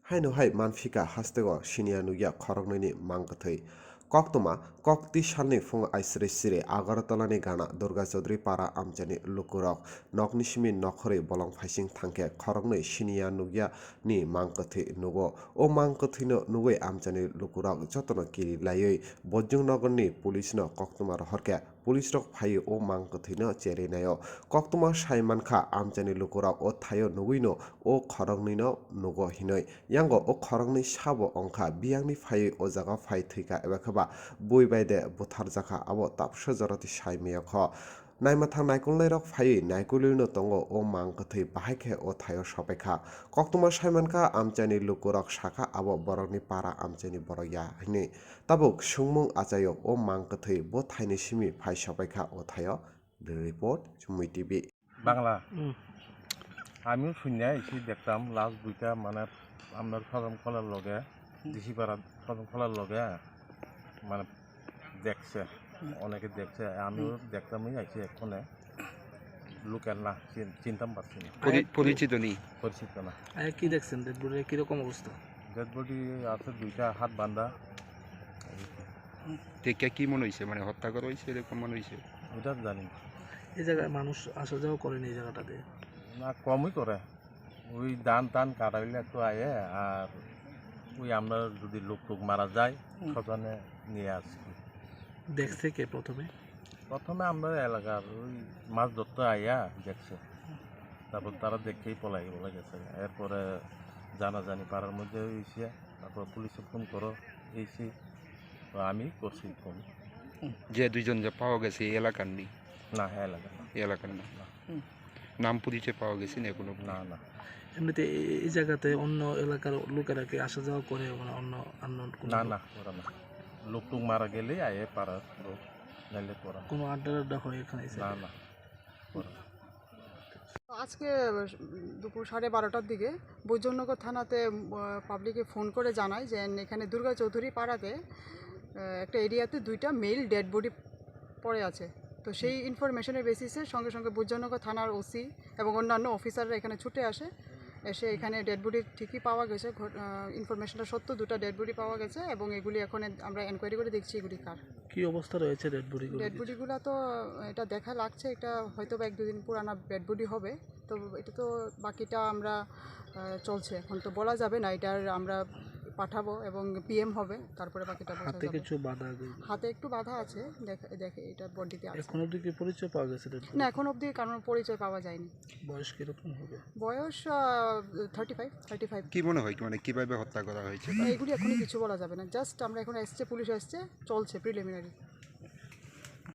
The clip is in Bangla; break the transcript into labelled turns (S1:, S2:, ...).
S1: Haino hai manfika hastego Siniya Nugya Khoronwi Mang Kwthui Koktoma Kokti salni fung aisre sire Agartalani gana Durga Chowdhury para amjani lukurok Noknisimi nokhori bolong phaising thangke Khoronwi Siniya Nugya ni Mang Kwthui nugo O Mang Kwthui no nugoi amjani lukurok jotono kiri layoi Bojjong Nagarni police no Koktoma horke police rok phai O Mang Kwthui no cheri nayo Koktoma sai Mankha amjani lukurok o thayo nuguino O Khoronwi no nugo hinoi Yango o Khoronwi sabo ongkha biyangni phai o jaga phai thika eba khaba bui baide butharjaka abo tapsa joroti saimaya kho naimathang naikolnai rok phai naikolui no tongo o Mang Kwthui bahaikhe o thayo sopaikha koktoma saimanka amchani lukurok saka abo borokni para amchani borok ya hini tabuk sungmung achayo o Mang Kwthui bo thaini simi phai sopaikha o thayo the report Chumui TV
S2: Bangla আমিও শুনিয়া এসে দেখতাম লাস্ট দুইটা মানে আপনার ফজম খোলার লগে দিশি পাড়া ফজম খোলার লগে মানে দেখছে অনেকে দেখছে আমিও দেখতাম আইসি এক্ষণে লোকের না চিনতাম পারছি না
S3: পরিচিত নেই
S2: পরিচিত না
S3: কি দেখছেন ডেড বডি কিরকম অবস্থা
S2: ডেড বডি আছে দুইটা হাত বাঁধা
S3: দেখে কি মনে হয়েছে মানে হত্যা করা হয়েছে এরকম মনে হয়েছে
S2: ওটা জানি
S3: এই জায়গায় মানুষ আসা যাওয়া করেনি এই জায়গাটাতে
S2: না কমই করে ওই ধান টান কাটাইলে একটু আয়ে আর ওই আমরা যদি লোক টোক মারা যায় সজনে নিয়ে আসি
S3: দেখছে কে প্রথমে
S2: আমরা এলাকার ওই মাছ ধরতে আইয়া দেখছে তারপর তারা দেখেই পলাই বলে গেছে এরপরে জানাজানি পাড়ার মধ্যে হয়েছে তারপর পুলিশে ফোন করো এইছি তো আমি করছি ফোন
S3: যে দুইজন যে পাওয়া গেছে এই এলাকার নেই
S2: না এলাকা না
S3: এলাকার না নাম পরিচয় পাওয়া গেছে না কোনো
S2: না না
S3: এমনিতে এই জায়গাতে অন্য এলাকার লোকেরা কি আসা যাওয়া করে মানে অন্য
S2: না না ওরা না লোক টুক মারা গেলেই আয়ে পাড়ার লোক নাইলে করা
S3: কোনো আড্ডা হয় এখানে
S2: না না
S4: আজকে দুপুর 12:30টার দিকে বৈজনগর থানাতে পাবলিকে ফোন করে জানায় যে এখানে দুর্গা চৌধুরী পাড়াতে একটা এরিয়াতে দুইটা মেল ডেড বডি পড়ে আছে। তো সেই ইনফরমেশনের বেসিসে সঙ্গে সঙ্গে বৈজনগর থানার ওসি এবং অন্যান্য অফিসাররা এখানে ছুটে এসে এখানে ডেড বডি ঠিকই পাওয়া গেছে, ইনফরমেশনটা সত্য, দুটো ডেড বডি পাওয়া গেছে এবং এগুলি এখন আমরা এনকোয়ারি করে দেখছি এগুলি কার।
S3: কী অবস্থা রয়েছে ডেড
S4: বডিগুলো? তো এটা দেখা লাগছে এটা হয়তো বা 1-2 দিন পুরানা ডেড বডি হবে। তো এটা তো বাকিটা আমরা চলছে, এখন তো বলা যাবে না, এটার আমরা পাঠাবো এবং পিএম হবে, তারপরে বাকিটা বোঝা যাবে। হাতে একটু বাধা আছে, দেখে এটা বডিতে আছে।
S3: এখন অবধি কি পরিচয় পাওয়া গেছে?
S4: না, এখন অবধি কারণ পরিচয় পাওয়া যায়নি।
S3: বয়স কিরকম হবে?
S4: বয়স 35।
S3: কি মনে হয় মানে কিভাবে হত্যা করা হয়েছে?
S4: এগুলি এখনই কিছু বলা যাবে না, জাস্ট আমরা এখন এসছে, পুলিশ এসছে, চলছে প্রিলিমিনারি।